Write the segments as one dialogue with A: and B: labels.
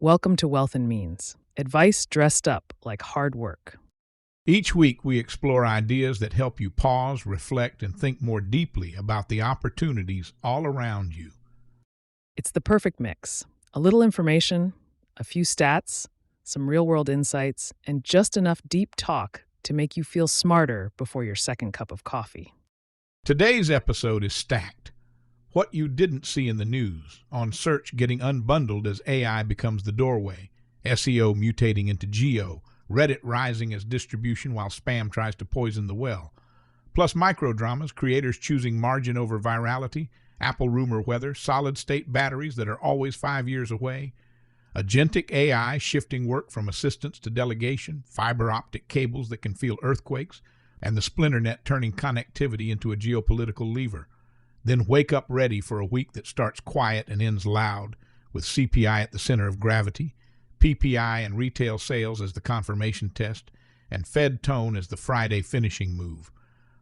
A: Welcome to Wealth and Means. Advice dressed up like hard work.
B: Each week, we explore ideas that help you pause, reflect, and think more deeply about the opportunities all around you.
A: It's the perfect mix. A little information, a few stats, some real-world insights, and just enough deep talk to make you feel smarter before your second cup of coffee.
B: Today's episode is stacked. What you didn't see in the news, on search getting unbundled as AI becomes the doorway, SEO mutating into geo, Reddit rising as distribution while spam tries to poison the well. Plus microdramas, creators choosing margin over virality, Apple rumor weather, solid-state batteries that are always 5 years away, agentic AI shifting work from assistance to delegation, fiber optic cables that can feel earthquakes, and the splinternet turning connectivity into a geopolitical lever. Then wake up ready for a week that starts quiet and ends loud, with CPI at the center of gravity, PPI and Retail Sales as the confirmation test, and Fed tone as the Friday finishing move.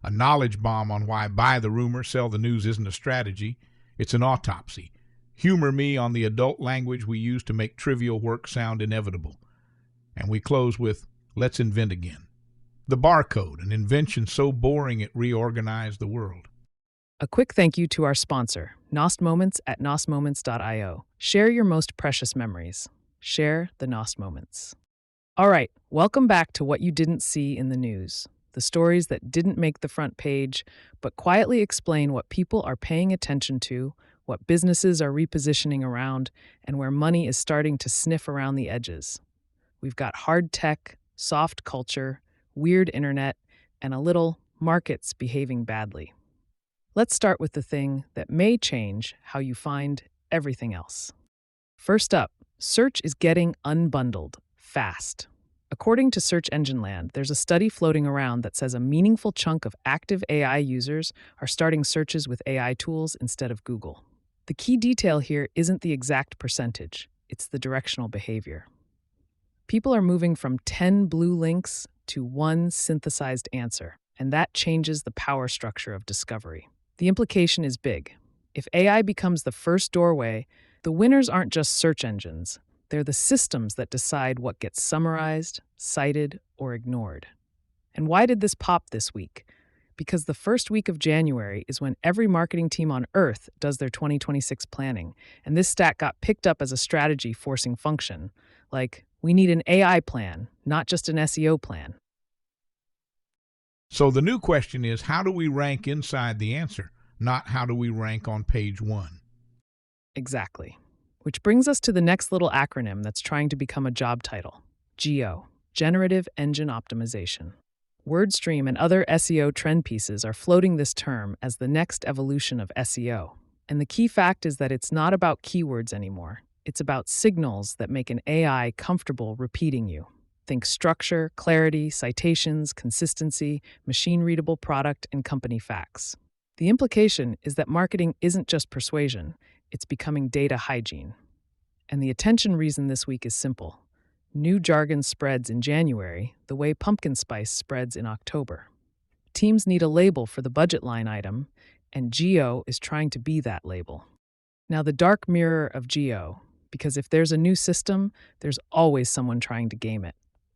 B: A knowledge bomb on why buy the rumor, sell the news isn't a strategy, it's an autopsy. Humor me on the adult language we use to make trivial work sound inevitable. And we close with, let's invent again. The barcode, an invention so boring it reorganized the world.
A: A quick thank you to our sponsor, Nost Moments at nostmoments.io. Share your most precious memories. Share the Nost Moments. All right, welcome back to what you didn't see in the news. The stories that didn't make the front page, but quietly explain what people are paying attention to, what businesses are repositioning around, and where money is starting to sniff around the edges. We've got hard tech, soft culture, weird internet, and a little markets behaving badly. Let's start with the thing that may change how you find everything else. First up, search is getting unbundled fast. According to Search Engine Land, there's a study floating around that says a meaningful chunk of active AI users are starting searches with AI tools instead of Google. The key detail here isn't the exact percentage, it's the directional behavior. People are moving from 10 blue links to one synthesized answer, and that changes the power structure of discovery. The implication is big. If AI becomes the first doorway, the winners aren't just search engines. They're the systems that decide what gets summarized, cited, or ignored. And why did this pop this week? Because the first week of January is when every marketing team on Earth does their 2026 planning, and this stat got picked up as a strategy forcing function. Like, we need an AI plan, not just an SEO plan.
B: So the new question is, how do we rank inside the answer, not how do we rank on page one?
A: Exactly. Which brings us to the next little acronym that's trying to become a job title. GEO, Generative Engine Optimization. WordStream and other SEO trend pieces are floating this term as the next evolution of SEO. And the key fact is that it's not about keywords anymore. It's about signals that make an AI comfortable repeating you. Think structure, clarity, citations, consistency, machine-readable product, and company facts. The implication is that marketing isn't just persuasion, it's becoming data hygiene. And the attention reason this week is simple. New jargon spreads in January the way pumpkin spice spreads in October. Teams need a label for the budget line item, and Geo is trying to be that label. Now, the dark mirror of Geo, because if there's a new system, there's always someone trying to game it.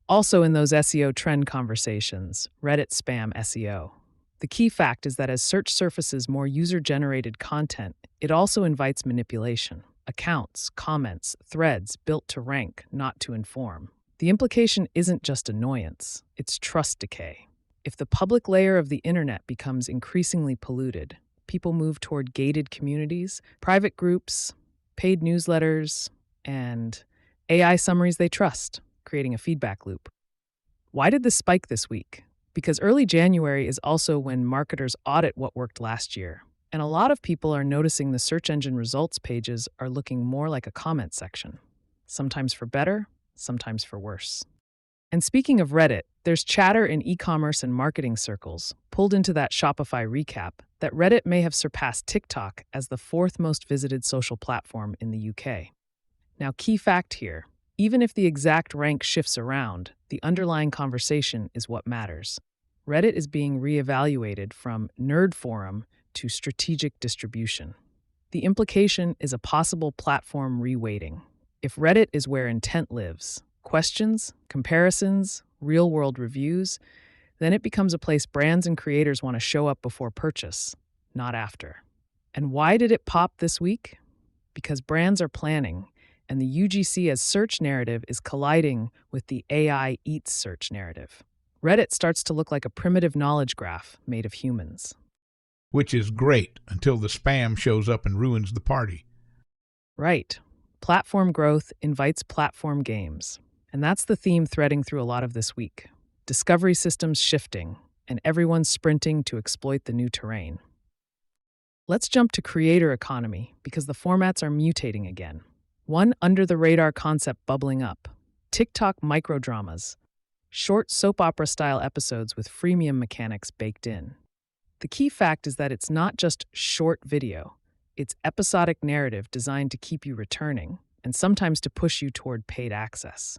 A: Also in those SEO trend conversations, Reddit spam SEO. The key fact is that as search surfaces more user-generated content, it also invites manipulation. Accounts, comments, threads built to rank, not to inform. The implication isn't just annoyance, it's trust decay. If the public layer of the internet becomes increasingly polluted, people move toward gated communities, private groups, paid newsletters, and AI summaries they trust, creating a feedback loop. Why did this spike this week? Because early January is also when marketers audit what worked last year. And a lot of people are noticing the search engine results pages are looking more like a comment section. Sometimes for better, sometimes for worse. And speaking of Reddit, there's chatter in e-commerce and marketing circles, pulled into that Shopify recap, that Reddit may have surpassed TikTok as the fourth most visited social platform in the UK. Now, key fact here. Even if the exact rank shifts around, the underlying conversation is what matters. Reddit is being reevaluated from nerd forum to strategic distribution. The implication is a possible platform reweighting. If Reddit is where intent lives, questions, comparisons, real world reviews, then it becomes a place brands and creators want to show up before purchase, not after. And why did it pop this week? Because brands are planning, and the UGC as search narrative is colliding with the AI eats search narrative. Reddit starts to look like a primitive knowledge graph made of humans.
B: Which is great until the spam shows up and ruins the party.
A: Right. Platform growth invites platform games. And that's the theme threading through a lot of this week. Discovery systems shifting, and everyone's sprinting to exploit the new terrain. Let's jump to creator economy, because the formats are mutating again. One under-the-radar concept bubbling up: TikTok microdramas, short soap opera-style episodes with freemium mechanics baked in. The key fact is that it's not just short video. It's episodic narrative designed to keep you returning, and sometimes to push you toward paid access.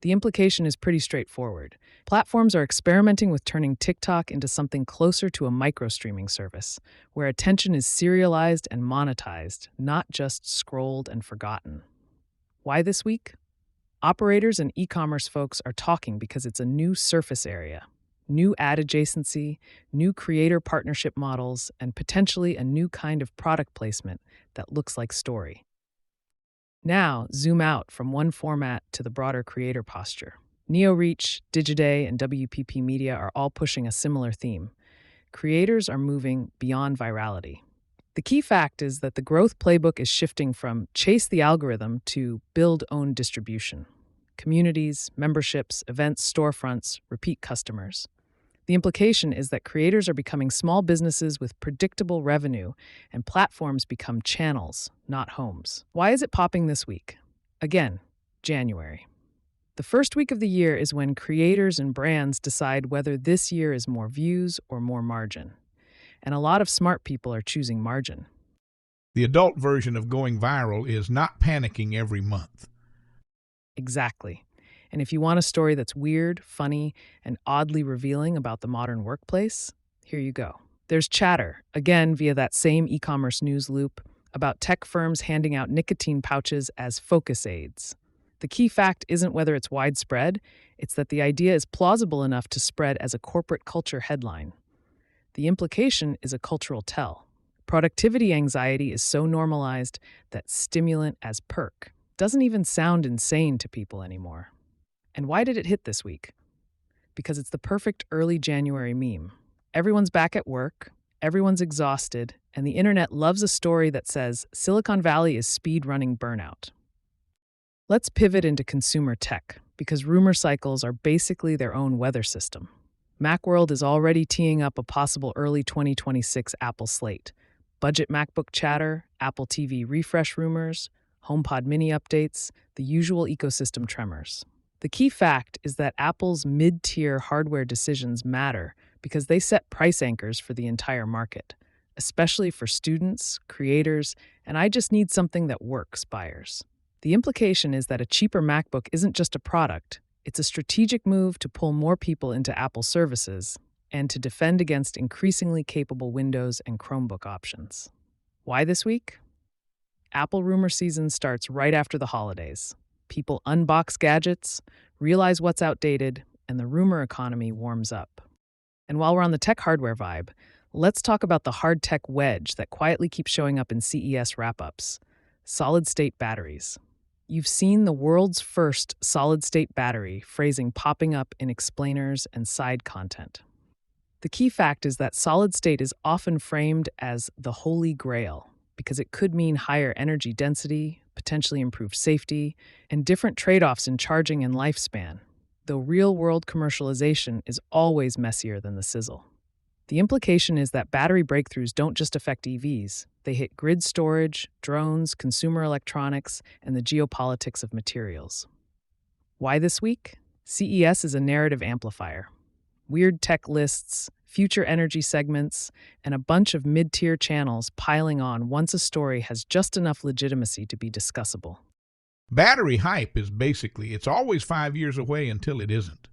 A: The implication is pretty straightforward. Platforms are experimenting with turning TikTok into something closer to a micro-streaming service, where attention is serialized and monetized, not just scrolled and forgotten. Why this week? Operators and e-commerce folks are talking because it's a new surface area, new ad adjacency, new creator partnership models, and potentially a new kind of product placement that looks like story. Now, zoom out from one format to the broader creator posture. NeoReach, Digiday, and WPP Media are all pushing a similar theme. Creators are moving beyond virality. The key fact is that the growth playbook is shifting from chase the algorithm to build own distribution. Communities, memberships, events, storefronts, repeat customers. The implication is that creators are becoming small businesses with predictable revenue, and platforms become channels, not homes. Why is it popping this week? Again, January. The first week of the year is when creators and brands decide whether this year is more views or more margin. And a lot of smart people are choosing margin.
B: The adult version of going viral is not panicking every month.
A: Exactly. And if you want a story that's weird, funny, and oddly revealing about the modern workplace, here you go. There's chatter, again via that same e-commerce news loop, about tech firms handing out nicotine pouches as focus aids. The key fact isn't whether it's widespread, it's that the idea is plausible enough to spread as a corporate culture headline. The implication is a cultural tell. Productivity anxiety is so normalized that stimulant as perk doesn't even sound insane to people anymore. And why did it hit this week? Because it's the perfect early January meme. Everyone's back at work, everyone's exhausted, and the internet loves a story that says Silicon Valley is speed-running burnout. Let's pivot into consumer tech, because rumor cycles are basically their own weather system. Macworld is already teeing up a possible early 2026 Apple slate. Budget MacBook chatter, Apple TV refresh rumors, HomePod mini updates, the usual ecosystem tremors. The key fact is that Apple's mid-tier hardware decisions matter because they set price anchors for the entire market, especially for students, creators, and I just need something that works buyers. The implication is that a cheaper MacBook isn't just a product, it's a strategic move to pull more people into Apple services and to defend against increasingly capable Windows and Chromebook options. Why this week? Apple rumor season starts right after the holidays. People unbox gadgets, realize what's outdated, and the rumor economy warms up. And while we're on the tech hardware vibe, let's talk about the hard tech wedge that quietly keeps showing up in CES wrap-ups: solid-state batteries. You've seen the world's first solid-state battery phrasing popping up in explainers and side content. The key fact is that solid-state is often framed as the holy grail because it could mean higher energy density, potentially improved safety, and different trade-offs in charging and lifespan, though real-world commercialization is always messier than the sizzle. The implication is that battery breakthroughs don't just affect EVs, they hit grid storage, drones, consumer electronics, and the geopolitics of materials. Why this week? CES is a narrative amplifier. Weird tech lists, future energy segments, and a bunch of mid-tier channels piling on once a story has just enough legitimacy to be discussable.
B: Battery hype is basically, it's always 5 years away until it isn't.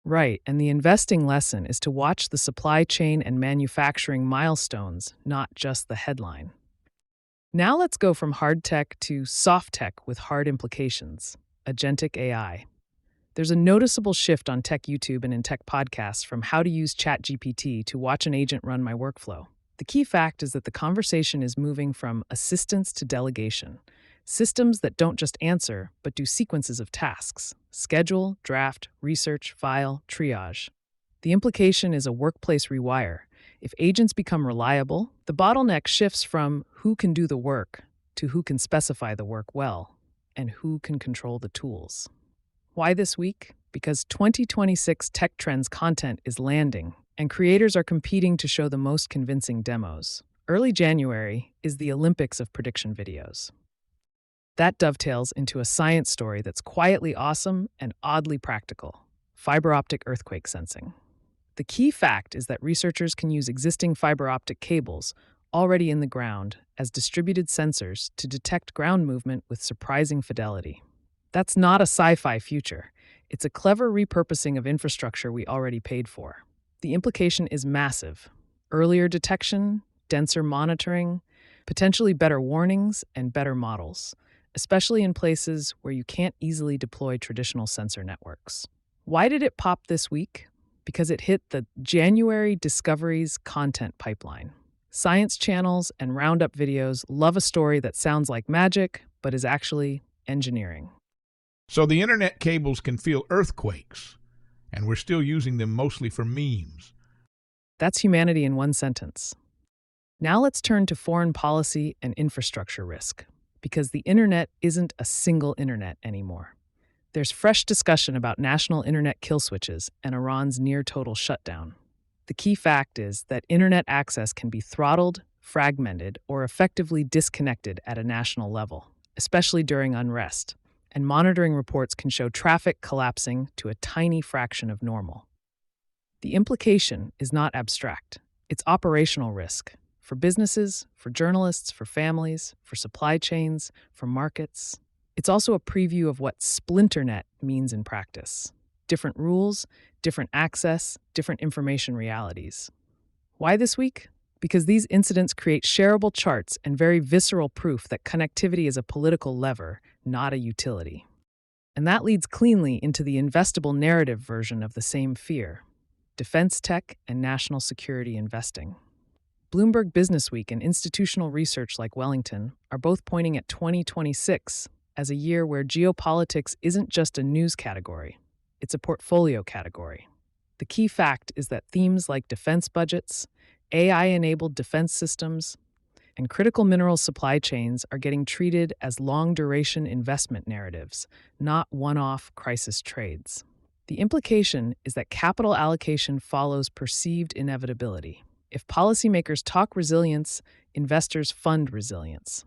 A: Right, and the investing lesson is to watch the supply chain and manufacturing milestones, not just the headline. Now let's go from hard tech to soft tech with hard implications, agentic AI. There's a noticeable shift on tech YouTube and in tech podcasts from how to use ChatGPT to watch an agent run my workflow. The key fact is that the conversation is moving from assistance to delegation. Systems that don't just answer, but do sequences of tasks: schedule, draft, research, file, triage. The implication is a workplace rewire. If agents become reliable, the bottleneck shifts from who can do the work to who can specify the work well and who can control the tools. Why this week? Because 2026 tech trends content is landing, and creators are competing to show the most convincing demos. Early January is the Olympics of prediction videos. That dovetails into a science story that's quietly awesome and oddly practical: fiber optic earthquake sensing. The key fact is that researchers can use existing fiber optic cables already in the ground as distributed sensors to detect ground movement with surprising fidelity. That's not a sci-fi future. It's a clever repurposing of infrastructure we already paid for. The implication is massive: earlier detection, denser monitoring, potentially better warnings, and better models, especially in places where you can't easily deploy traditional sensor networks. Why did it pop this week? Because it hit the January Discoveries content pipeline. Science channels and roundup videos love a story that sounds like magic, but is actually engineering.
B: So the internet cables can feel earthquakes, and we're still using them mostly for memes.
A: That's humanity in one sentence. Now let's turn to foreign policy and infrastructure risk, because the internet isn't a single internet anymore. There's fresh discussion about national internet kill switches and Iran's near-total shutdown. The key fact is that internet access can be throttled, fragmented, or effectively disconnected at a national level, especially during unrest, and monitoring reports can show traffic collapsing to a tiny fraction of normal. The implication is not abstract. It's operational risk for businesses, for journalists, for families, for supply chains, for markets. It's also a preview of what splinternet means in practice: different rules, different access, different information realities. Why this week? Because these incidents create shareable charts and very visceral proof that connectivity is a political lever, not a utility. And that leads cleanly into the investable narrative version of the same fear: defense tech and national security investing. Bloomberg Businessweek and institutional research like Wellington are both pointing at 2026 as a year where geopolitics isn't just a news category, it's a portfolio category. The key fact is that themes like defense budgets, AI-enabled defense systems, and critical mineral supply chains are getting treated as long-duration investment narratives, not one-off crisis trades. The implication is that capital allocation follows perceived inevitability. If policymakers talk resilience, investors fund resilience.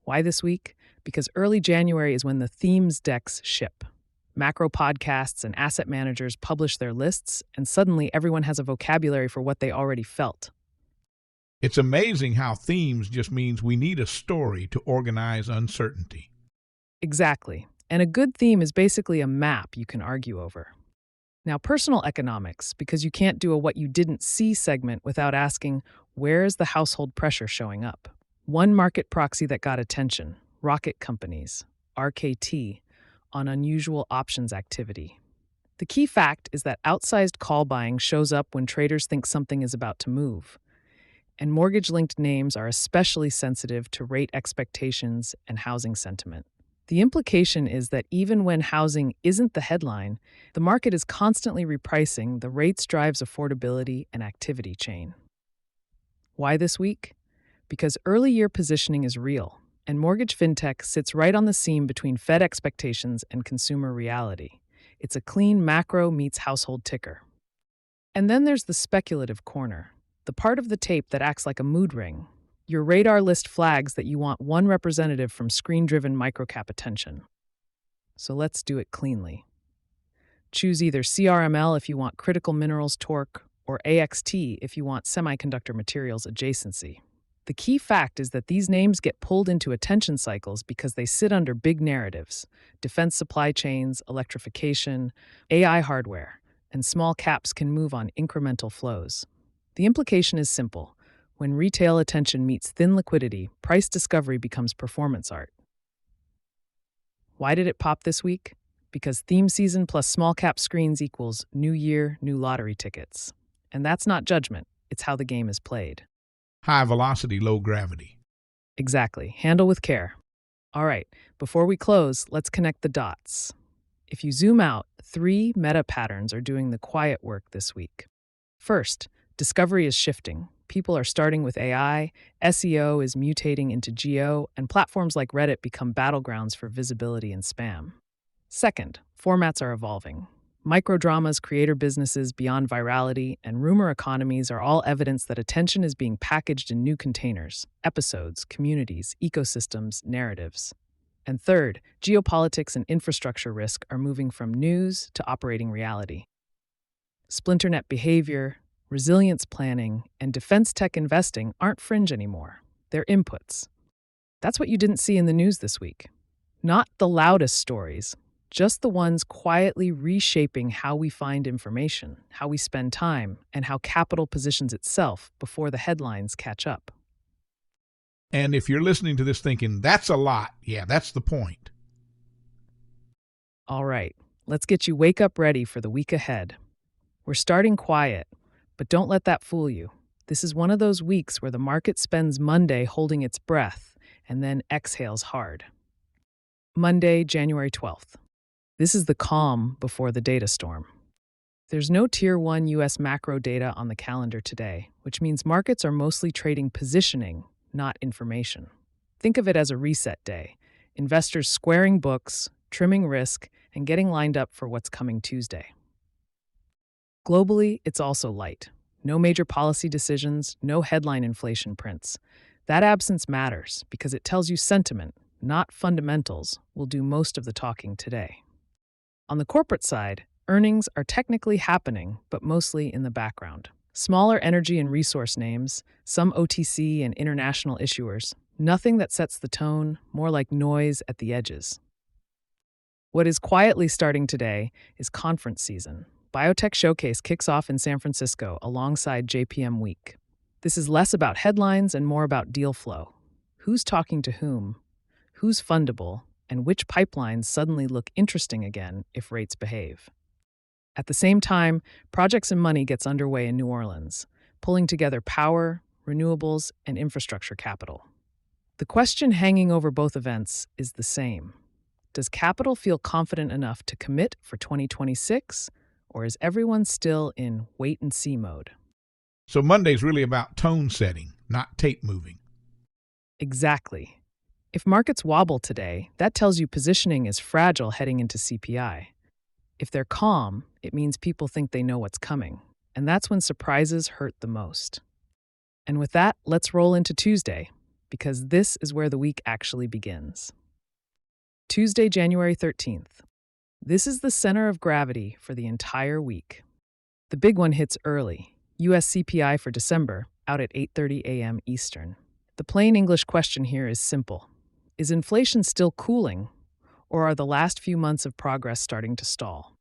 A: Why this week? Because early January is when the themes decks ship. Macro podcasts and asset managers publish their lists, and suddenly everyone has a vocabulary for what they already felt.
B: It's amazing how themes just means we need a story to organize uncertainty.
A: Exactly. And a good theme is basically a map you can argue over. Now, personal economics, because you can't do a what you didn't see segment without asking, where is the household pressure showing up? One market proxy that got attention: rocket companies, RKT, on unusual options activity. The key fact is that outsized call buying shows up when traders think something is about to move. And mortgage-linked names are especially sensitive to rate expectations and housing sentiment. The implication is that even when housing isn't the headline, the market is constantly repricing the rates drives affordability and activity chain. Why this week? Because early year positioning is real, and mortgage fintech sits right on the seam between Fed expectations and consumer reality. It's a clean macro meets household ticker. And then there's the speculative corner, the part of the tape that acts like a mood ring. Your radar list flags that you want one representative from screen-driven microcap attention. So let's do it cleanly. Choose either CRML if you want critical minerals torque, or AXT if you want semiconductor materials adjacency. The key fact is that these names get pulled into attention cycles because they sit under big narratives: defense supply chains, electrification, AI hardware, and small caps can move on incremental flows. The implication is simple: When retail attention meets thin liquidity, price discovery becomes performance art. Why did it pop this week? Because theme season plus small cap screens equals new year, new lottery tickets. And that's not judgment, it's how the game is played.
B: High velocity, low gravity.
A: Exactly. Handle with care. All right, before we close, let's connect the dots. If you zoom out, 3 meta patterns are doing the quiet work this week. First, discovery is shifting. People are starting with AI, SEO is mutating into geo, and platforms like Reddit become battlegrounds for visibility and spam. Second, formats are evolving. Microdramas, creator businesses beyond virality, and rumor economies are all evidence that attention is being packaged in new containers: episodes, communities, ecosystems, narratives. And third, geopolitics and infrastructure risk are moving from news to operating reality. Splinternet behavior, resilience planning, and defense tech investing aren't fringe anymore. They're inputs. That's what you didn't see in the news this week. Not the loudest stories, just the ones quietly reshaping how we find information, how we spend time, and how capital positions itself before the headlines catch up.
B: And if you're listening to this thinking, that's a lot, yeah, that's the point.
A: All right, let's get you wake up ready for the week ahead. We're starting quiet, but don't let that fool you. This is one of those weeks where the market spends Monday holding its breath and then exhales hard. Monday, January 12th. This is the calm before the data storm. There's no Tier 1 U.S. macro data on the calendar today, which means markets are mostly trading positioning, not information. Think of it as a reset day. Investors squaring books, trimming risk, and getting lined up for what's coming Tuesday. Globally, it's also light. No major policy decisions, no headline inflation prints. That absence matters because it tells you sentiment, not fundamentals, will do most of the talking today. On the corporate side, earnings are technically happening, but mostly in the background. Smaller energy and resource names, some OTC and international issuers, nothing that sets the tone, more like noise at the edges. What is quietly starting today is conference season. Biotech Showcase kicks off in San Francisco alongside JPM Week. This is less about headlines and more about deal flow. Who's talking to whom? Who's fundable? And which pipelines suddenly look interesting again if rates behave? At the same time, Projects and Money gets underway in New Orleans, pulling together power, renewables, and infrastructure capital. The question hanging over both events is the same. Does capital feel confident enough to commit for 2026, or is everyone still in wait-and-see mode?
B: So Monday's really about tone setting, not tape moving.
A: Exactly. If markets wobble today, that tells you positioning is fragile heading into CPI. If they're calm, it means people think they know what's coming, and that's when surprises hurt the most. And with that, let's roll into Tuesday, because this is where the week actually begins. Tuesday, January 13th. This is the center of gravity for the entire week. The big one hits early. US CPI for December, out at 8:30 a.m. Eastern. The plain English question here is simple. Is inflation still cooling, or are the last few months of progress starting to stall?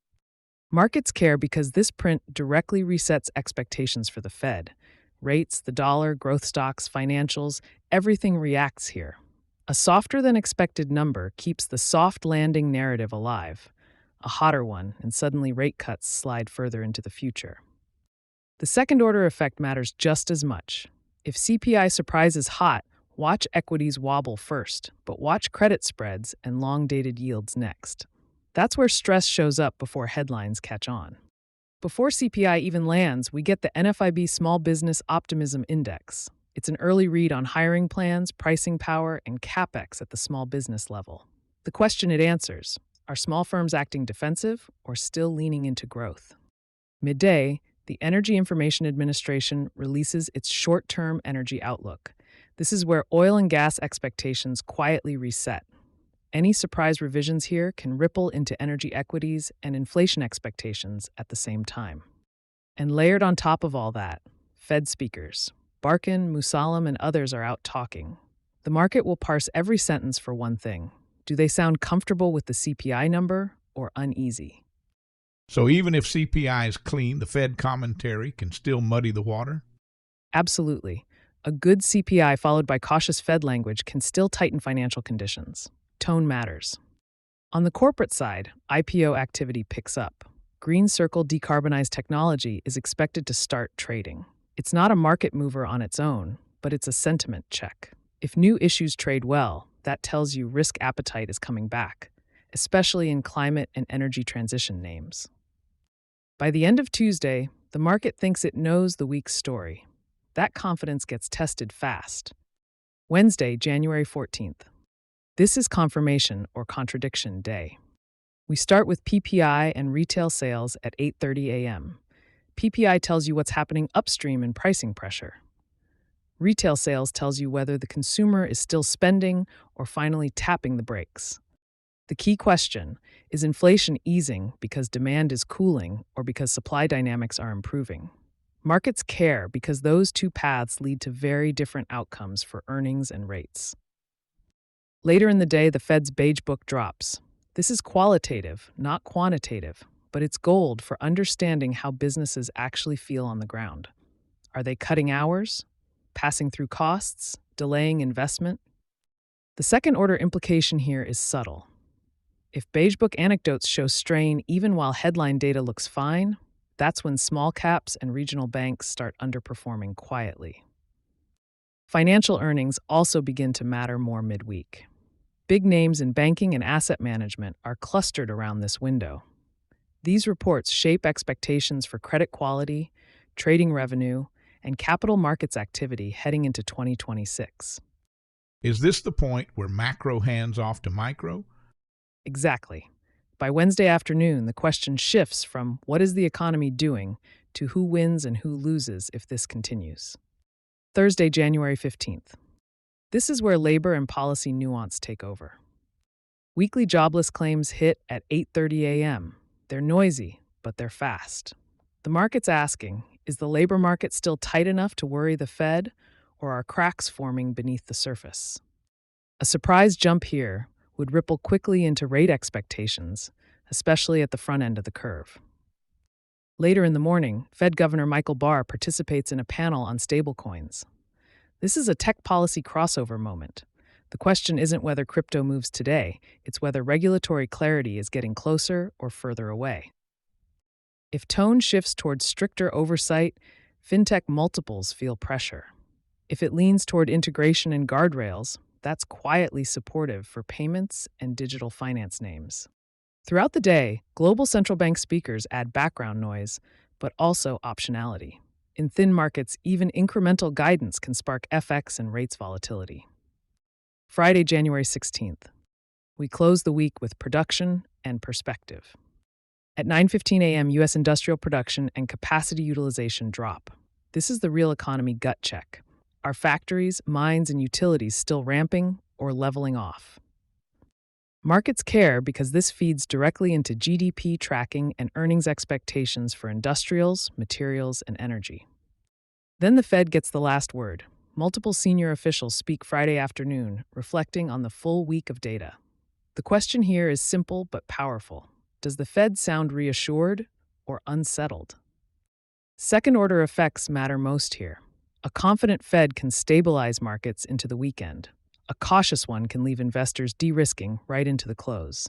A: Markets care because this print directly resets expectations for the Fed. Rates, the dollar, growth stocks, financials, everything reacts here. A softer than expected number keeps the soft landing narrative alive. A hotter one, and suddenly rate cuts slide further into the future. The second order effect matters just as much. If CPI surprises hot, watch equities wobble first, but watch credit spreads and long-dated yields next. That's where stress shows up before headlines catch on. Before CPI even lands, we get the NFIB Small Business Optimism Index. It's an early read on hiring plans, pricing power, and capex at the small business level. The question it answers: are small firms acting defensive or still leaning into growth? Midday, the Energy Information Administration releases its short-term energy outlook. This is where oil and gas expectations quietly reset. Any surprise revisions here can ripple into energy equities and inflation expectations at the same time. And layered on top of all that, Fed speakers. Barkin, Musalam, and others are out talking. The market will parse every sentence for one thing. Do they sound comfortable with the CPI number or uneasy?
B: So even if CPI is clean, the Fed commentary can still muddy the water?
A: Absolutely. A good CPI followed by cautious Fed language can still tighten financial conditions. Tone matters. On the corporate side, IPO activity picks up. Green Circle decarbonized technology is expected to start trading. It's not a market mover on its own, but it's a sentiment check. If new issues trade well, that tells you risk appetite is coming back, especially in climate and energy transition names. By the end of Tuesday, the market thinks it knows the week's story. That confidence gets tested fast. Wednesday, January 14th. This is confirmation or contradiction day. We start with PPI and retail sales at 8:30 a.m. PPI tells you what's happening upstream in pricing pressure. Retail sales tells you whether the consumer is still spending or finally tapping the brakes. The key question is inflation easing because demand is cooling or because supply dynamics are improving? Markets care because those two paths lead to very different outcomes for earnings and rates. Later in the day, the Fed's Beige Book drops. This is qualitative, not quantitative, but it's gold for understanding how businesses actually feel on the ground. Are they cutting hours? Passing through costs? Delaying investment? The second order implication here is subtle. If Beige Book anecdotes show strain even while headline data looks fine, that's when small caps and regional banks start underperforming quietly. Financial earnings also begin to matter more midweek. Big names in banking and asset management are clustered around this window. These reports shape expectations for credit quality, trading revenue, and capital markets activity heading into 2026.
B: Is this the point where macro hands off to micro?
A: Exactly. By Wednesday afternoon, the question shifts from what is the economy doing to who wins and who loses if this continues. Thursday, January 15th. This is where labor and policy nuance take over. Weekly jobless claims hit at 8:30 a.m. They're noisy, but they're fast. The market's asking, is the labor market still tight enough to worry the Fed, or are cracks forming beneath the surface? A surprise jump here would ripple quickly into rate expectations, especially at the front end of the curve. Later in the morning, Fed Governor Michael Barr participates in a panel on stablecoins. This is a tech policy crossover moment. The question isn't whether crypto moves today, it's whether regulatory clarity is getting closer or further away. If tone shifts towards stricter oversight, fintech multiples feel pressure. If it leans toward integration and guardrails, that's quietly supportive for payments and digital finance names. Throughout the day, global central bank speakers add background noise, but also optionality. In thin markets, even incremental guidance can spark FX and rates volatility. Friday, January 16th. We close the week with production and perspective. At 9:15 a.m., U.S. industrial production and capacity utilization drop. This is the real economy gut check. Are factories, mines, and utilities still ramping or leveling off? Markets care because this feeds directly into GDP tracking and earnings expectations for industrials, materials, and energy. Then the Fed gets the last word. Multiple senior officials speak Friday afternoon, reflecting on the full week of data. The question here is simple but powerful. Does the Fed sound reassured or unsettled? Second-order effects matter most here. A confident Fed can stabilize markets into the weekend. A cautious one can leave investors de-risking right into the close.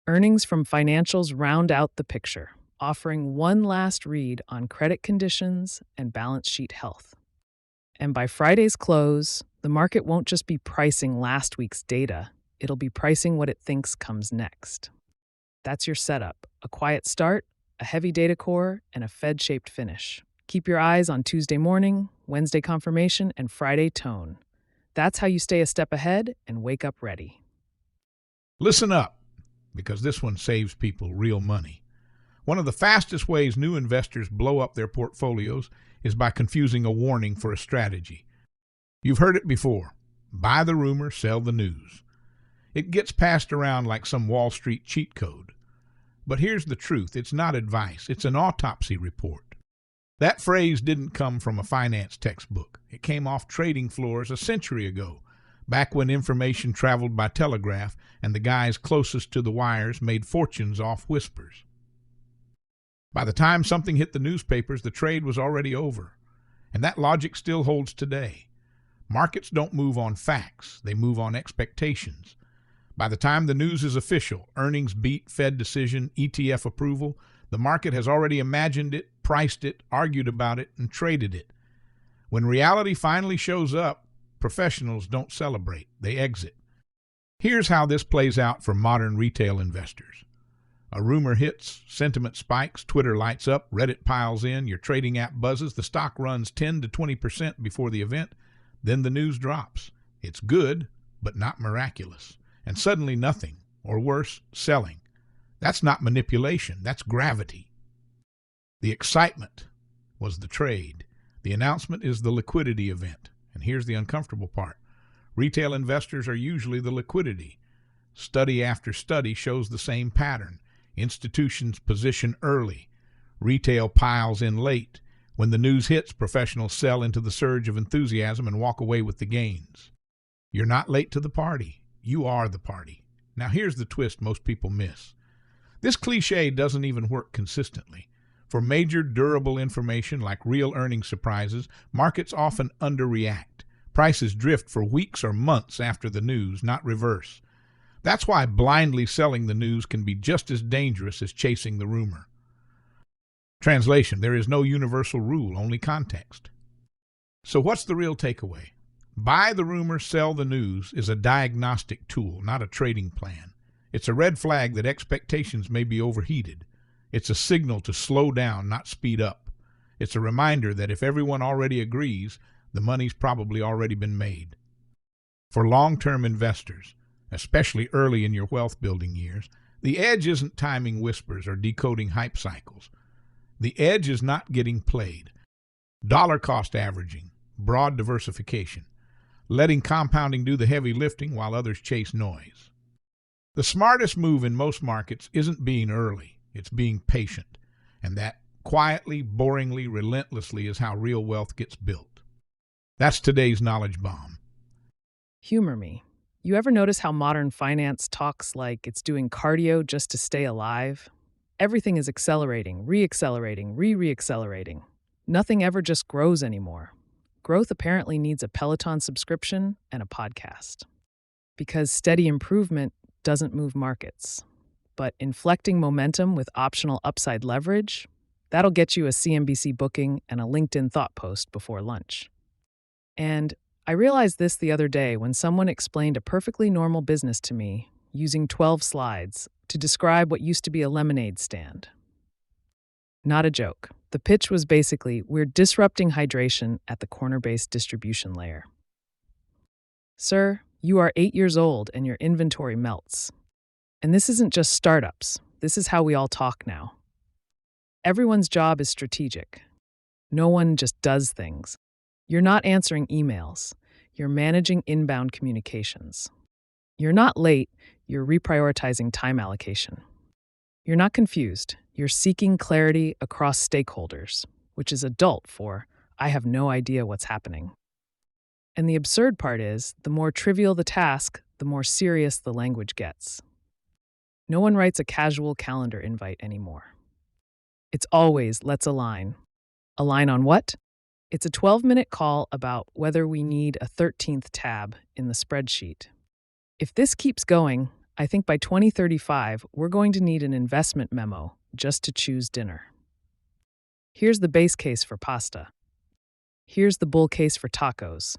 A: Earnings from financials round out the picture, offering one last read on credit conditions and balance sheet health. And by Friday's close, the market won't just be pricing last week's data, it'll be pricing what it thinks comes next. That's your setup: a quiet start, a heavy data core, and a Fed-shaped finish. Keep your eyes on Tuesday morning, Wednesday confirmation, and Friday tone. That's how you stay a step ahead and wake up ready.
B: Listen up, because this one saves people real money. One of the fastest ways new investors blow up their portfolios is by confusing a warning for a strategy. You've heard it before: buy the rumor, sell the news. It gets passed around like some Wall Street cheat code. But here's the truth: it's not advice, it's an autopsy report. That phrase didn't come from a finance textbook. It came off trading floors a century ago, back when information traveled by telegraph and the guys closest to the wires made fortunes off whispers. By the time something hit the newspapers, the trade was already over. And that logic still holds today. Markets don't move on facts, they move on expectations. By the time the news is official, earnings beat, Fed decision, ETF approval, the market has already imagined it, priced it, argued about it, and traded it. When reality finally shows up, professionals don't celebrate, they exit. Here's how this plays out for modern retail investors. A rumor hits, sentiment spikes, Twitter lights up, Reddit piles in, your trading app buzzes, the stock runs 10 to 20% before the event, then the news drops. It's good, but not miraculous. And suddenly nothing, or worse, selling. That's not manipulation, that's gravity. The excitement was the trade. The announcement is the liquidity event. And here's the uncomfortable part. Retail investors are usually the liquidity. Study after study shows the same pattern. Institutions position early. Retail piles in late. When the news hits, professionals sell into the surge of enthusiasm and walk away with the gains. You're not late to the party. You are the party. Now here's the twist most people miss. This cliche doesn't even work consistently. For major durable information like real earnings surprises, markets often underreact. Prices drift for weeks or months after the news, not reverse. That's why blindly selling the news can be just as dangerous as chasing the rumor. Translation: there is no universal rule, only context. So what's the real takeaway? Buy the rumor, sell the news is a diagnostic tool, not a trading plan. It's a red flag that expectations may be overheated. It's a signal to slow down, not speed up. It's a reminder that if everyone already agrees, the money's probably already been made. For long-term investors, especially early in your wealth-building years, the edge isn't timing whispers or decoding hype cycles. The edge is not getting played. Dollar cost averaging, broad diversification, letting compounding do the heavy lifting while others chase noise. The smartest move in most markets isn't being early, it's being patient. And that quietly, boringly, relentlessly is how real wealth gets built. That's today's knowledge bomb.
A: Humor me. You ever notice how modern finance talks like it's doing cardio just to stay alive? Everything is accelerating, re-accelerating, re-re-accelerating. Nothing ever just grows anymore. Growth apparently needs a Peloton subscription and a podcast. Because steady improvement doesn't move markets. But inflecting momentum with optional upside leverage, that'll get you a CNBC booking and a LinkedIn thought post before lunch. And I realized this the other day when someone explained a perfectly normal business to me using 12 slides to describe what used to be a lemonade stand. Not a joke. The pitch was basically, we're disrupting hydration at the corner-based distribution layer. Sir, you are 8 years old and your inventory melts. And this isn't just startups. This is how we all talk now. Everyone's job is strategic. No one just does things. You're not answering emails. You're managing inbound communications. You're not late. You're reprioritizing time allocation. You're not confused. You're seeking clarity across stakeholders, which is adult for, I have no idea what's happening. And the absurd part is, the more trivial the task, the more serious the language gets. No one writes a casual calendar invite anymore. It's always, let's align. Align on what? It's a 12-minute call about whether we need a 13th tab in the spreadsheet. If this keeps going, I think by 2035, we're going to need an investment memo just to choose dinner. Here's the base case for pasta. Here's the bull case for tacos.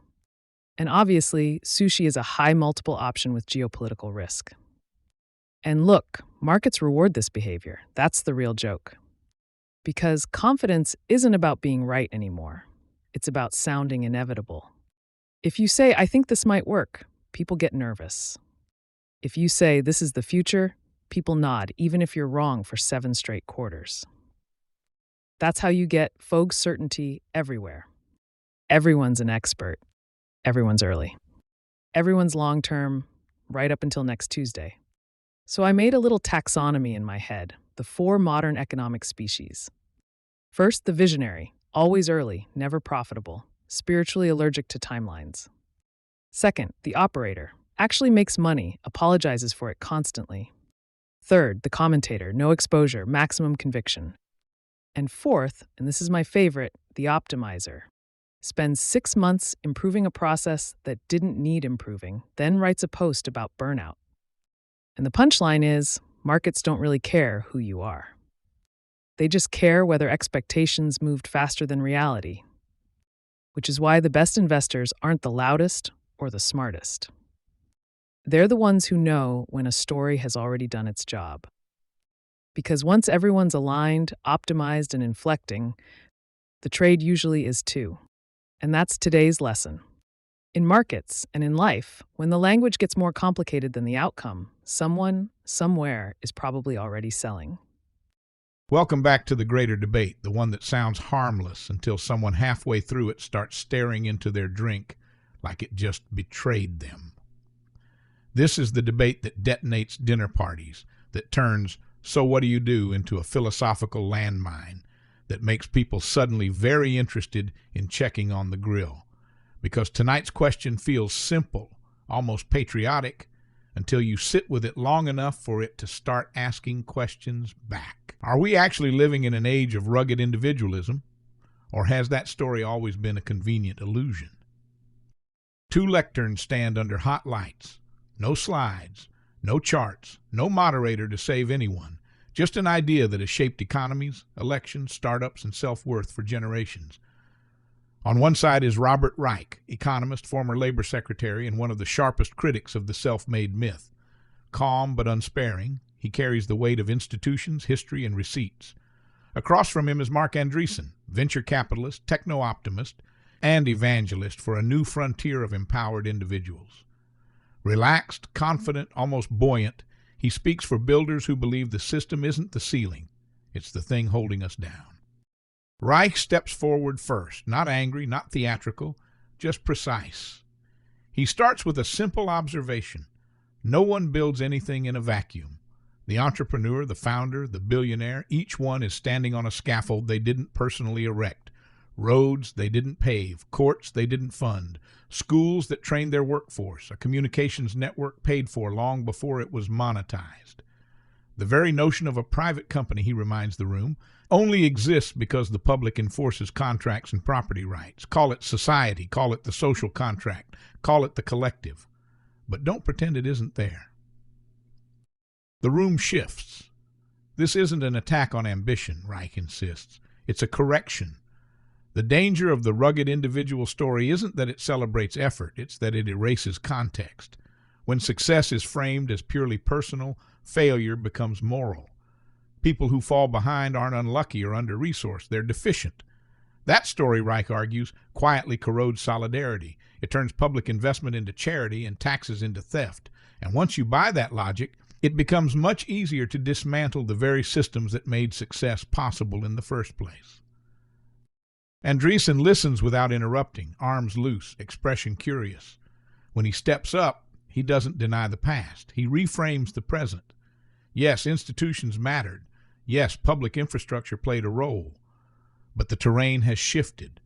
A: And obviously, sushi is a high multiple option with geopolitical risk. And look, markets reward this behavior. That's the real joke. Because confidence isn't about being right anymore. It's about sounding inevitable. If you say, I think this might work, people get nervous. If you say, this is the future, people nod, even if you're wrong for 7 straight quarters. That's how you get faux certainty everywhere. Everyone's an expert. Everyone's early. Everyone's long-term, right up until next Tuesday. So I made a little taxonomy in my head, the 4 modern economic species. First, the visionary, always early, never profitable, spiritually allergic to timelines. Second, the operator, actually makes money, apologizes for it constantly. Third, the commentator, no exposure, maximum conviction. And fourth, and this is my favorite, the optimizer. spends 6 months improving a process that didn't need improving, then writes a post about burnout. And the punchline is, markets don't really care who you are. They just care whether expectations moved faster than reality, which is why the best investors aren't the loudest or the smartest. They're the ones who know when a story has already done its job. Because once everyone's aligned, optimized, and inflecting, the trade usually is too. And that's today's lesson. In markets and in life, when the language gets more complicated than the outcome, someone, somewhere, is probably already selling.
B: Welcome back to the greater debate, the one that sounds harmless until someone halfway through it starts staring into their drink like it just betrayed them. This is the debate that detonates dinner parties, that turns "so what do you do" into a philosophical landmine, that makes people suddenly very interested in checking on the grill. Because tonight's question feels simple, almost patriotic, until you sit with it long enough for it to start asking questions back. Are we actually living in an age of rugged individualism, or has that story always been a convenient illusion? Two lecterns stand under hot lights. No slides, no charts, no moderator to save anyone. Just an idea that has shaped economies, elections, startups, and self-worth for generations. On one side is Robert Reich, economist, former labor secretary, and one of the sharpest critics of the self-made myth. Calm but unsparing, he carries the weight of institutions, history, and receipts. Across from him is Mark Andreessen, venture capitalist, techno-optimist, and evangelist for a new frontier of empowered individuals. Relaxed, confident, almost buoyant, he speaks for builders who believe the system isn't the ceiling, it's the thing holding us down. Reich steps forward first, not angry, not theatrical, just precise. He starts with a simple observation. No one builds anything in a vacuum. The entrepreneur, the founder, the billionaire, each one is standing on a scaffold they didn't personally erect. Roads they didn't pave, courts they didn't fund, schools that trained their workforce, a communications network paid for long before it was monetized. The very notion of a private company, he reminds the room, only exists because the public enforces contracts and property rights. Call it society, call it the social contract, call it the collective. But don't pretend it isn't there. The room shifts. This isn't an attack on ambition, Reich insists. It's a correction. The danger of the rugged individual story isn't that it celebrates effort, it's that it erases context. When success is framed as purely personal, failure becomes moral. People who fall behind aren't unlucky or under-resourced, they're deficient. That story, Reich argues, quietly corrodes solidarity. It turns public investment into charity and taxes into theft. And once you buy that logic, it becomes much easier to dismantle the very systems that made success possible in the first place. Andreessen listens without interrupting, arms loose, expression curious. When he steps up, he doesn't deny the past. He reframes the present. Yes, institutions mattered. Yes, public infrastructure played a role. But the terrain has shifted.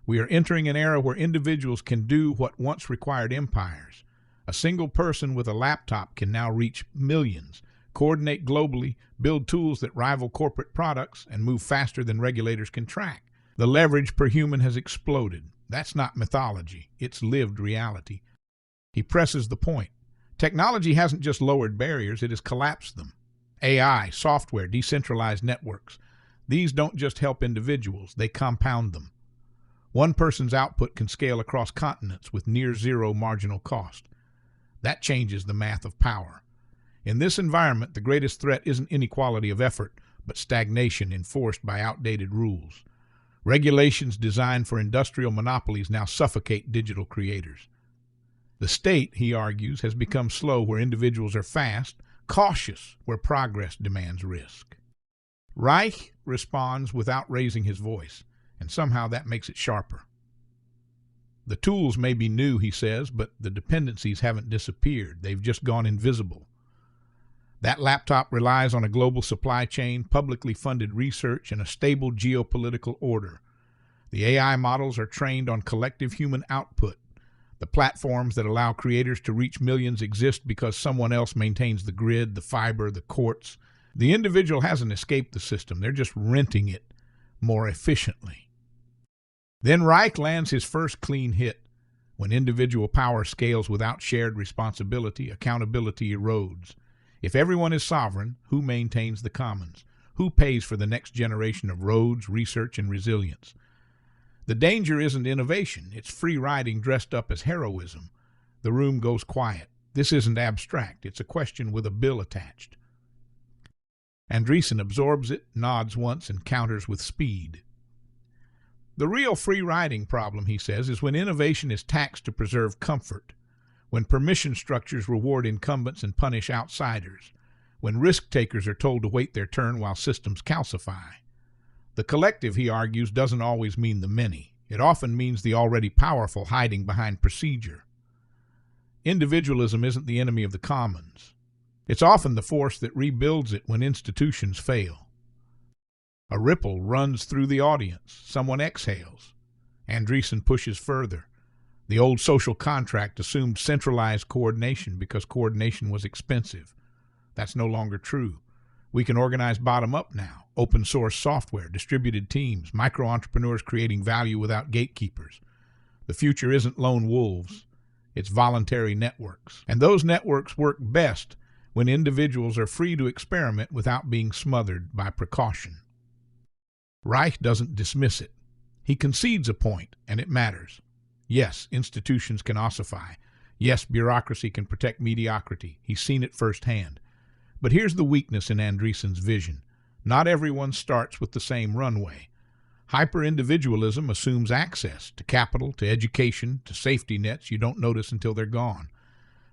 B: We are entering an era where individuals can do what once required empires. A single person with a laptop can now reach millions, coordinate globally, build tools that rival corporate products, and move faster than regulators can track. The leverage per human has exploded. That's not mythology. It's lived reality. He presses the point. Technology hasn't just lowered barriers, it has collapsed them. AI, software, decentralized networks. These don't just help individuals, they compound them. One person's output can scale across continents with near zero marginal cost. That changes the math of power. In this environment, the greatest threat isn't inequality of effort, but stagnation enforced by outdated rules. Regulations designed for industrial monopolies now suffocate digital creators. The state, he argues, has become slow where individuals are fast, cautious where progress demands risk. Reich responds without raising his voice, and somehow that makes it sharper. The tools may be new, he says, but the dependencies haven't disappeared. They've just gone invisible. That laptop relies on a global supply chain, publicly funded research, and a stable geopolitical order. The AI models are trained on collective human output. The platforms that allow creators to reach millions exist because someone else maintains the grid, the fiber, the courts. The individual hasn't escaped the system. They're just renting it more efficiently. Then Reich lands his first clean hit. When individual power scales without shared responsibility, accountability erodes. If everyone is sovereign, who maintains the commons? Who pays for the next generation of roads, research, and resilience? The danger isn't innovation, it's free riding dressed up as heroism. The room goes quiet. This isn't abstract, it's a question with a bill attached. Andreessen absorbs it, nods once, and counters with speed. The real free riding problem, he says, is when innovation is taxed to preserve comfort, when permission structures reward incumbents and punish outsiders, when risk takers are told to wait their turn while systems calcify. The collective, he argues, doesn't always mean the many. It often means the already powerful hiding behind procedure. Individualism isn't the enemy of the commons. It's often the force that rebuilds it when institutions fail. A ripple runs through the audience. Someone exhales. Andreessen pushes further. The old social contract assumed centralized coordination because coordination was expensive. That's no longer true. We can organize bottom-up now. Open source software, distributed teams, micro-entrepreneurs creating value without gatekeepers. The future isn't lone wolves. It's voluntary networks. And those networks work best when individuals are free to experiment without being smothered by precaution. Reich doesn't dismiss it. He concedes a point, and it matters. Yes, institutions can ossify. Yes, bureaucracy can protect mediocrity. He's seen it firsthand. But here's the weakness in Andreessen's vision. Not everyone starts with the same runway. Hyper-individualism assumes access to capital, to education, to safety nets you don't notice until they're gone.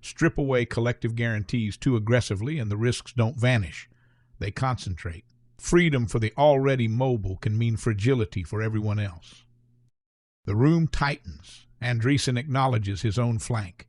B: Strip away collective guarantees too aggressively and the risks don't vanish. They concentrate. Freedom for the already mobile can mean fragility for everyone else. The room tightens. Andreessen acknowledges his own flank.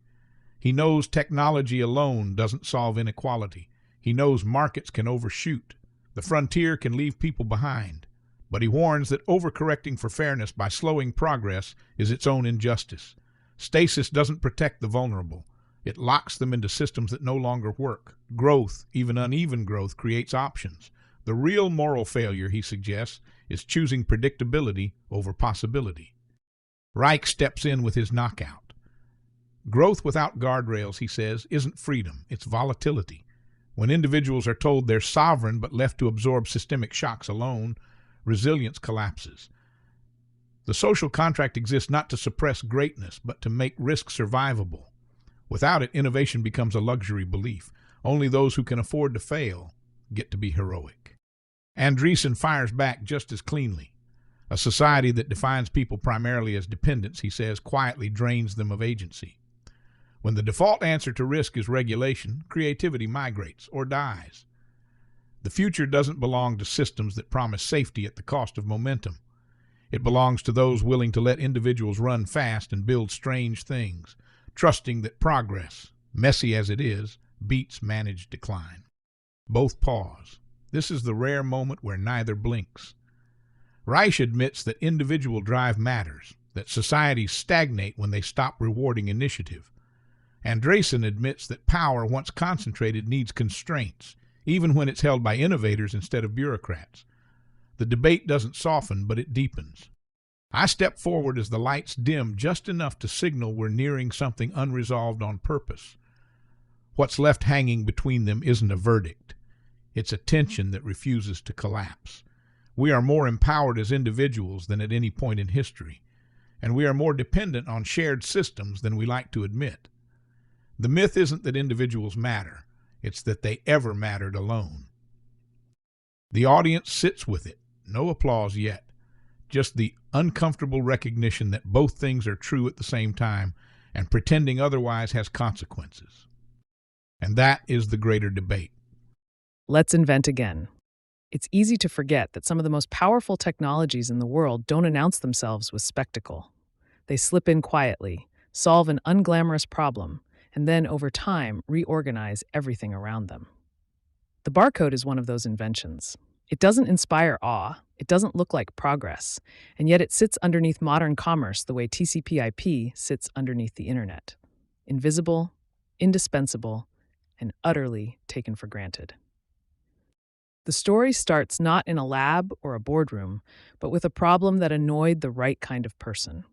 B: He knows technology alone doesn't solve inequality. He knows markets can overshoot. The frontier can leave people behind. But he warns that overcorrecting for fairness by slowing progress is its own injustice. Stasis doesn't protect the vulnerable. It locks them into systems that no longer work. Growth, even uneven growth, creates options. The real moral failure, he suggests, is choosing predictability over possibility. Reich steps in with his knockout. Growth without guardrails, he says, isn't freedom, it's volatility. When individuals are told they're sovereign but left to absorb systemic shocks alone, resilience collapses. The social contract exists not to suppress greatness, but to make risk survivable. Without it, innovation becomes a luxury belief. Only those who can afford to fail get to be heroic. Andreessen fires back just as cleanly. A society that defines people primarily as dependents, he says, quietly drains them of agency. When the default answer to risk is regulation, creativity migrates or dies. The future doesn't belong to systems that promise safety at the cost of momentum. It belongs to those willing to let individuals run fast and build strange things, trusting that progress, messy as it is, beats managed decline. Both pause. This is the rare moment where neither blinks. Reich admits that individual drive matters, that societies stagnate when they stop rewarding initiative. Andreessen admits that power, once concentrated, needs constraints, even when it's held by innovators instead of bureaucrats. The debate doesn't soften, but it deepens. I step forward as the lights dim just enough to signal we're nearing something unresolved on purpose. What's left hanging between them isn't a verdict. It's a tension that refuses to collapse. We are more empowered as individuals than at any point in history, and we are more dependent on shared systems than we like to admit. The myth isn't that individuals matter, it's that they ever mattered alone. The audience sits with it, no applause yet, just the uncomfortable recognition that both things are true at the same time, and pretending otherwise has consequences. And that is the greater debate.
A: Let's invent again. It's easy to forget that some of the most powerful technologies in the world don't announce themselves with spectacle. They slip in quietly, solve an unglamorous problem, and then, over time, reorganize everything around them. The barcode is one of those inventions. It doesn't inspire awe, it doesn't look like progress, and yet it sits underneath modern commerce the way TCP/IP sits underneath the internet. Invisible, indispensable, and utterly taken for granted. The story starts not in a lab or a boardroom, but with a problem that annoyed the right kind of person.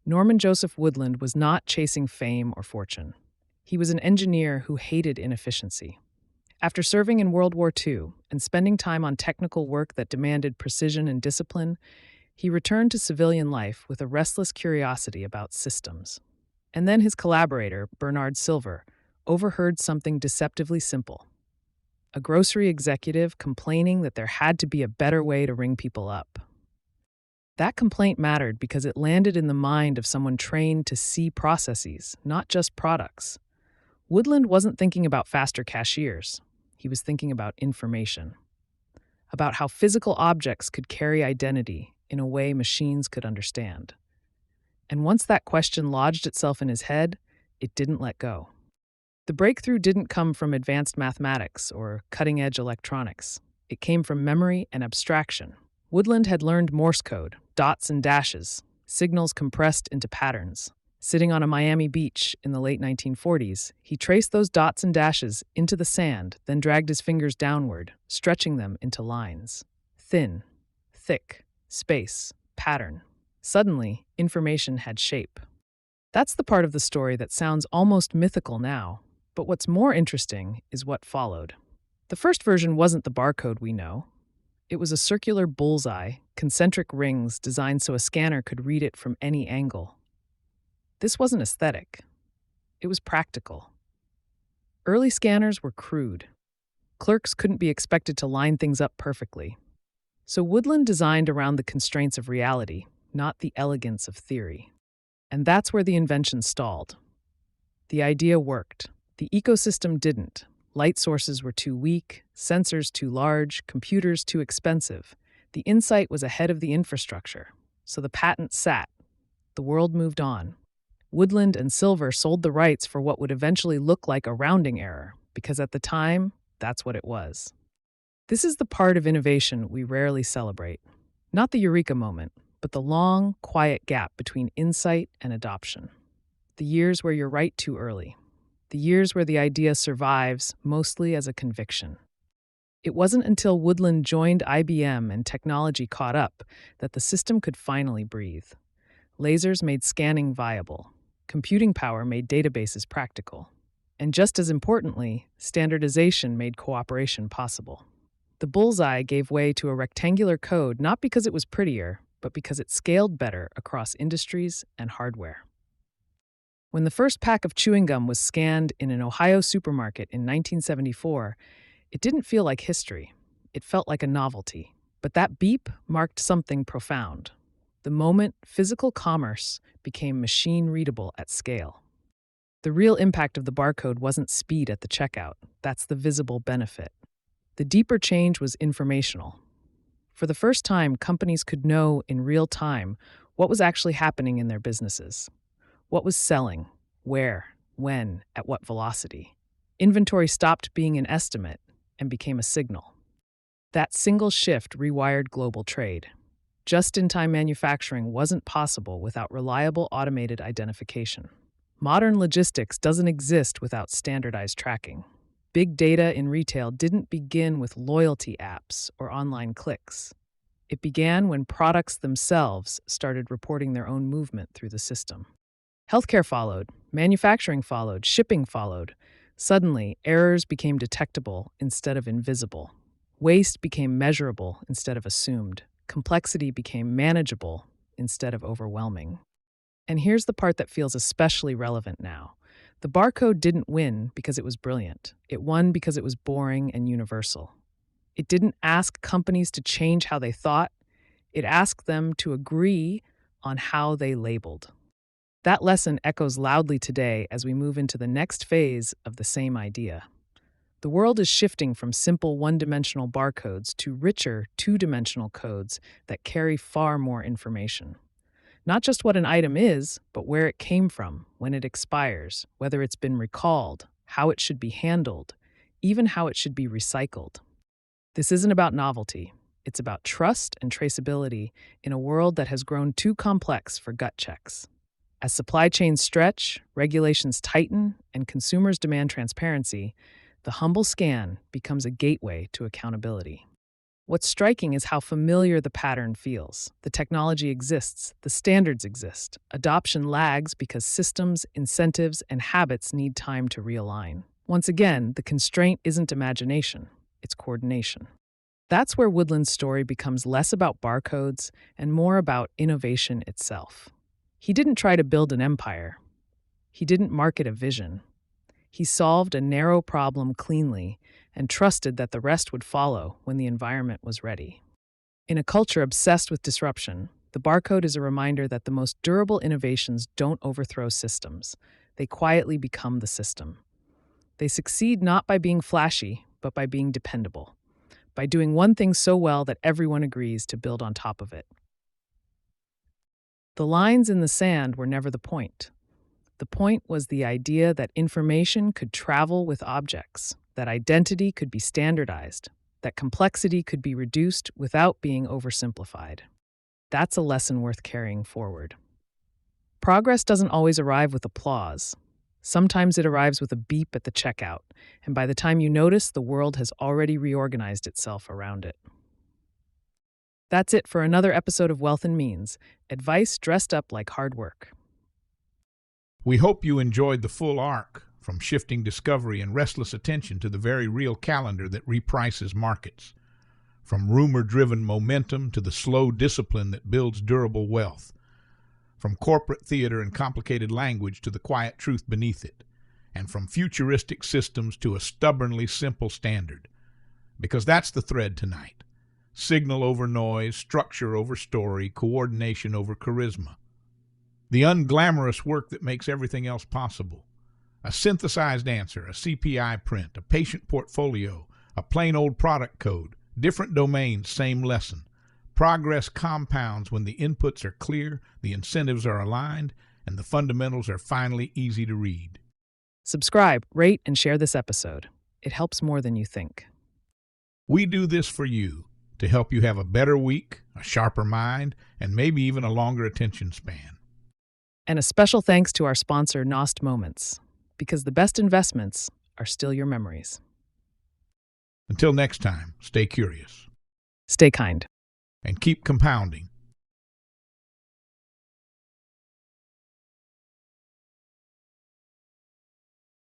A: Norman Joseph Woodland was not chasing fame or fortune. He was an engineer who hated inefficiency. After serving in World War II and spending time on technical work that demanded precision and discipline, he returned to civilian life with a restless curiosity about systems. And then his collaborator, Bernard Silver, overheard something deceptively simple. A grocery executive complaining that there had to be a better way to ring people up. That complaint mattered because it landed in the mind of someone trained to see processes, not just products. Woodland wasn't thinking about faster cashiers. He was thinking about information, about how physical objects could carry identity in a way machines could understand. And once that question lodged itself in his head, it didn't let go. The breakthrough didn't come from advanced mathematics or cutting-edge electronics. It came from memory and abstraction. Woodland had learned Morse code, dots and dashes, signals compressed into patterns. Sitting on a Miami beach in the late 1940s, he traced those dots and dashes into the sand, then dragged his fingers downward, stretching them into lines. Thin, thick, space, pattern. Suddenly, information had shape. That's the part of the story that sounds almost mythical now. But what's more interesting is what followed. The first version wasn't the barcode we know. It was a circular bullseye, concentric rings designed so a scanner could read it from any angle. This wasn't aesthetic. It was practical. Early scanners were crude. Clerks couldn't be expected to line things up perfectly. So Woodland designed around the constraints of reality, not the elegance of theory. And that's where the invention stalled. The idea worked. The ecosystem didn't. Light sources were too weak, sensors too large, computers too expensive. The insight was ahead of the infrastructure. So the patent sat. The world moved on. Woodland and Silver sold the rights for what would eventually look like a rounding error, because at the time, that's what it was. This is the part of innovation we rarely celebrate. Not the eureka moment, but the long, quiet gap between insight and adoption. The years where you're right too early. The years where the idea survives mostly as a conviction. It wasn't until Woodland joined IBM and technology caught up that the system could finally breathe. Lasers made scanning viable. Computing power made databases practical. And just as importantly, standardization made cooperation possible. The bullseye gave way to a rectangular code not because it was prettier, but because it scaled better across industries and hardware. When the first pack of chewing gum was scanned in an Ohio supermarket in 1974, it didn't feel like history. It felt like a novelty. But that beep marked something profound. The moment physical commerce became machine-readable at scale. The real impact of the barcode wasn't speed at the checkout. That's the visible benefit. The deeper change was informational. For the first time, companies could know in real time what was actually happening in their businesses. What was selling, where, when, at what velocity. Inventory stopped being an estimate and became a signal. That single shift rewired global trade. Just-in-time manufacturing wasn't possible without reliable automated identification. Modern logistics doesn't exist without standardized tracking. Big data in retail didn't begin with loyalty apps or online clicks. It began when products themselves started reporting their own movement through the system. Healthcare followed, manufacturing followed, shipping followed. Suddenly, errors became detectable instead of invisible. Waste became measurable instead of assumed. Complexity became manageable instead of overwhelming. And here's the part that feels especially relevant now. The barcode didn't win because it was brilliant. It won because it was boring and universal. It didn't ask companies to change how they thought. It asked them to agree on how they labeled. That lesson echoes loudly today as we move into the next phase of the same idea. The world is shifting from simple one-dimensional barcodes to richer two-dimensional codes that carry far more information. Not just what an item is, but where it came from, when it expires, whether it's been recalled, how it should be handled, even how it should be recycled. This isn't about novelty. It's about trust and traceability in a world that has grown too complex for gut checks. As supply chains stretch, regulations tighten, and consumers demand transparency, the humble scan becomes a gateway to accountability. What's striking is how familiar the pattern feels. The technology exists, the standards exist. Adoption lags because systems, incentives, and habits need time to realign. Once again, the constraint isn't imagination, it's coordination. That's where Woodland's story becomes less about barcodes and more about innovation itself. He didn't try to build an empire. He didn't market a vision. He solved a narrow problem cleanly and trusted that the rest would follow when the environment was ready. In a culture obsessed with disruption, the barcode is a reminder that the most durable innovations don't overthrow systems. They quietly become the system. They succeed not by being flashy, but by being dependable, by doing one thing so well that everyone agrees to build on top of it. The lines in the sand were never the point. The point was the idea that information could travel with objects, that identity could be standardized, that complexity could be reduced without being oversimplified. That's a lesson worth carrying forward. Progress doesn't always arrive with applause. Sometimes it arrives with a beep at the checkout, and by the time you notice, the world has already reorganized itself around it. That's it for another episode of Wealth and Means, advice dressed up like hard work.
B: We hope you enjoyed the full arc, from shifting discovery and restless attention to the very real calendar that reprices markets, from rumor-driven momentum to the slow discipline that builds durable wealth, from corporate theater and complicated language to the quiet truth beneath it, and from futuristic systems to a stubbornly simple standard. Because that's the thread tonight. Signal over noise, structure over story, coordination over charisma. The unglamorous work that makes everything else possible. A synthesized answer, a CPI print, a patient portfolio, a plain old product code, different domains, same lesson. Progress compounds when the inputs are clear, the incentives are aligned, and the fundamentals are finally easy to read.
A: Subscribe, rate, and share this episode. It helps more than you think.
B: We do this for you to help you have a better week, a sharper mind, and maybe even a longer attention span.
A: And a special thanks to our sponsor, Nost Moments, because the best investments are still your memories.
B: Until next time, stay curious.
A: Stay kind.
B: And keep compounding.